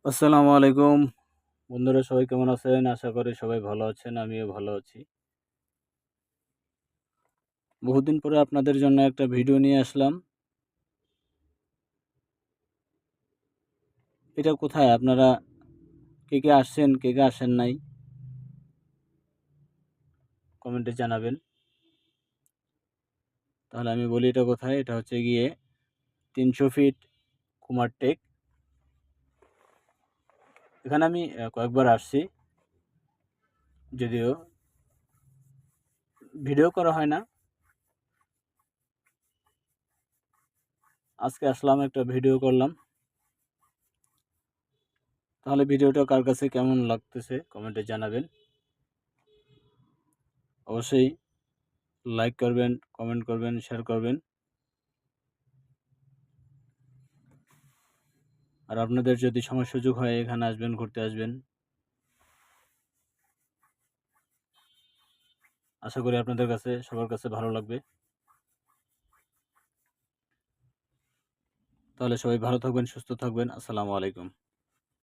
আসসালামু আলাইকুম বন্ধুরা, সবাই কেমন আছেন? আশা করি সবাই ভালো আছেন। আমিও ভালো আছি। বহুদিন পরে আপনাদের জন্য একটা ভিডিও নিয়ে আসলাম। এটা কোথায়? আপনারা কে কে আসছেন, কে কে আসেন নাই, কমেন্টে জানাবেন। তাহলে আমি বলি এটা কোথায়। এটা হচ্ছে গিয়ে ৩০০ ফিট কুমারটেক। এখানে আমি কয়েকবার আসছি, যদিও ভিডিও করা হয় না। আজকে আসলাম, একটা ভিডিও করলাম। তাহলে ভিডিওটা কার কাছে কেমন লাগতেছে কমেন্টে জানাবেন। অবশ্যই লাইক করবেন, কমেন্ট করবেন, শেয়ার করবেন। আর আপনাদের যদি সময় সুযোগ হয় এখানে আসবেন, ঘুরতে আসবেন। আশা করি আপনাদের কাছে, সবার কাছে ভালো লাগবে। তাহলে সবাই ভালো থাকবেন, সুস্থ থাকবেন। আসসালামু আলাইকুম।